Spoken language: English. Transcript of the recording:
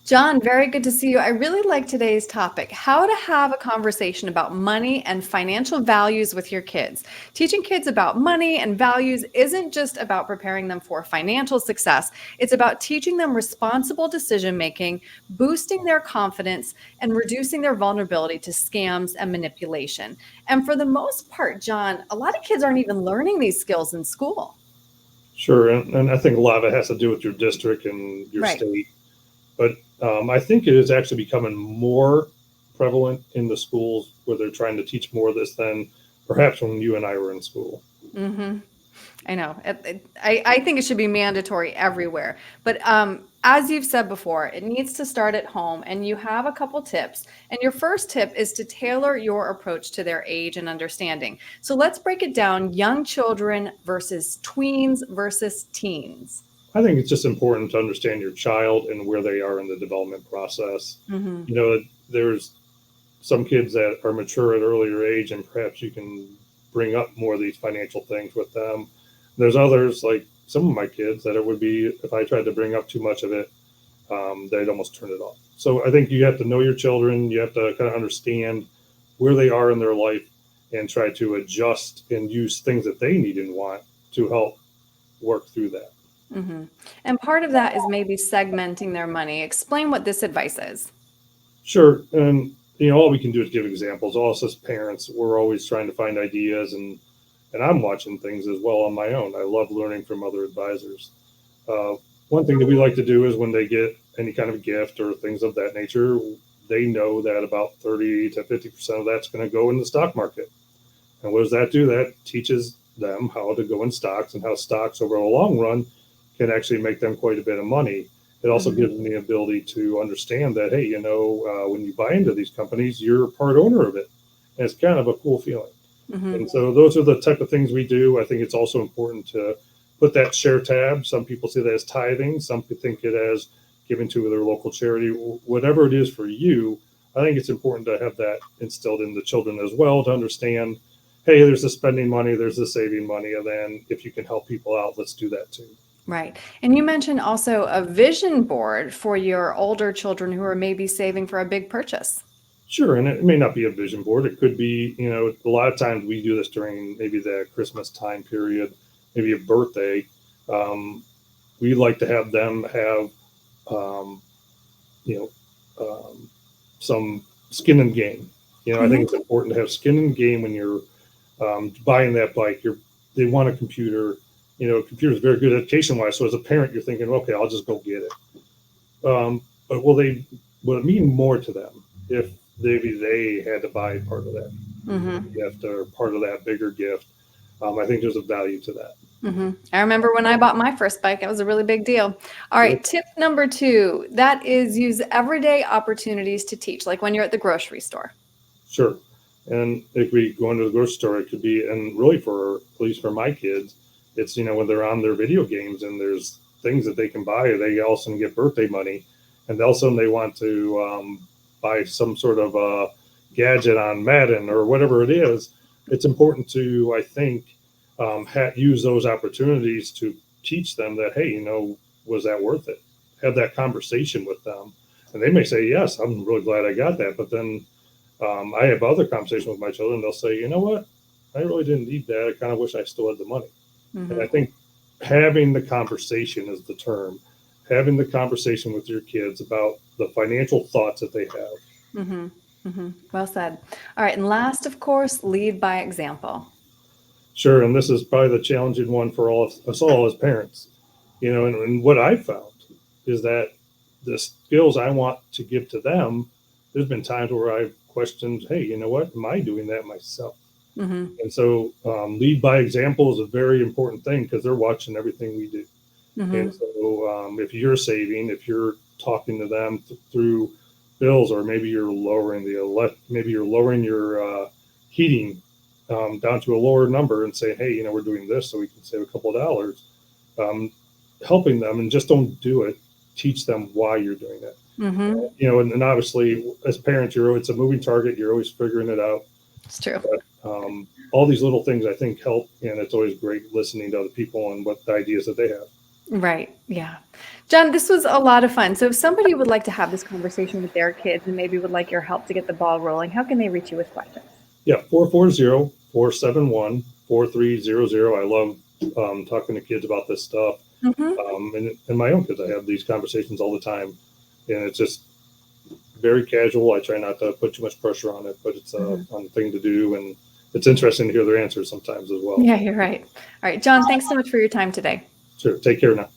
John, very good to see you. I really like today's topic, how to have a conversation about money and financial values with your kids. Teaching kids about money and values isn't just about preparing them for financial success. It's about teaching them responsible decision making, boosting their confidence, and reducing their vulnerability to scams and manipulation. And for the most part, John, a lot of kids aren't even learning these skills in school. Sure, and I think a lot of it has to do with your district and your Right. state. But I think it is actually becoming more prevalent in the schools where they're trying to teach more of this than perhaps when you and I were in school. Mm-hmm. I know. I think it should be mandatory everywhere. But as you've said before, it needs to start at home. And you have a couple tips. And your first tip is to tailor your approach to their age and understanding. So let's break it down, young children versus tweens versus teens. I think it's just important to understand your child and where they are in the development process. Hmm. You know, there's some kids that are mature at earlier age, and perhaps you can bring up more of these financial things with them. There's others, like some of my kids, that it would be if I tried to bring up too much of it, they'd almost turn it off. So I think you have to know your children. You have to kind of understand where they are in their life and try to adjust and use things that they need and want to help work through that. Hmm. And part of that is maybe segmenting their money. Explain what this advice is. Sure. And, all we can do is give examples. All us as parents, we're always trying to find ideas, and I'm watching things as well on my own. I love learning from other advisors. Uh, One thing that we like to do is when they get any kind of gift or things of that nature, they know that about 30 to 50% of that's going to go in the stock market. And what does that do? That teaches them how to go in stocks and how stocks over a long run can actually make them quite a bit of money. It also Hmm. gives them the ability to understand that, hey, when you buy into these companies, you're a part owner of it. And it's kind of a cool feeling. Hmm. And so those are the type of things we do. I think it's also important to put that share tab. Some people see that as tithing. Some think it as giving to their local charity. Whatever it is for you, I think it's important to have that instilled in the children as well to understand, hey, there's the spending money, there's the saving money, and then if you can help people out, let's do that too. Right. And you mentioned also a vision board for your older children who are maybe saving for a big purchase. Sure, and it may not be a vision board. It could be, a lot of times we do this during maybe the Christmas time period, maybe a birthday. Um, we like to have them have, um, you know, um, some skin in game. I think Hmm. it's important to have skin in game when you're buying that bike. They want a computer. A computer is very good education wise. So as a parent, you're thinking, okay, I'll just go get it. But will it mean more to them if maybe they had to buy part of that Hmm. gift or part of that bigger gift? I think there's a value to that. Hmm. I remember when I bought my first bike, it was a really big deal. All Sure. right, tip number two, that is use everyday opportunities to teach, like when you're at the grocery store. Sure. And if we go into the grocery store, it could be, and really for, at least for my kids, it's, when they're on their video games and there's things that they can buy, or they also get birthday money, and also they want to buy some sort of gadget on Madden or whatever it is. It's important to, I think, use those opportunities to teach them that, hey, was that worth it? Have that conversation with them. And they may say, yes, I'm really glad I got that. But then I have other conversations with my children. They'll say, you know what? I really didn't need that. I kind of wish I still had the money. And Hmm. I think having the conversation is the term. Having the conversation with your kids about the financial thoughts that they have. Hmm. Hmm. Well said. All right, and last, of course, lead by example. Sure, and this is probably the challenging one for all of us all as parents. And what I've found is that the skills I want to give to them, there's been times where I've questioned, hey, you know what? Am I doing that myself? Hmm. And so lead by example is a very important thing because they're watching everything we do. And Hmm. so if you're saving, if you're talking to them through bills, or maybe you're lowering maybe you're lowering your heating down to a lower number and say, hey, we're doing this so we can save a couple of dollars. Um, Helping them, and just don't do it. Teach them why you're doing it. Hmm. And obviously as parents, it's a moving target. You're always figuring it out. It's true. But all these little things I think help, and it's always great listening to other people and what the ideas that they have. Right. Yeah. John, this was a lot of fun. So if somebody would like to have this conversation with their kids and maybe would like your help to get the ball rolling, how can they reach you with questions? Yeah, 440-471-4300. I love talking to kids about this stuff. Mm-hmm. And my own kids, I have these conversations all the time. And it's just very casual. I try not to put too much pressure on it, but it's a fun thing to do. And it's interesting to hear their answers sometimes as well. Yeah, you're right. All right, John, thanks so much for your time today. Sure. Take care now.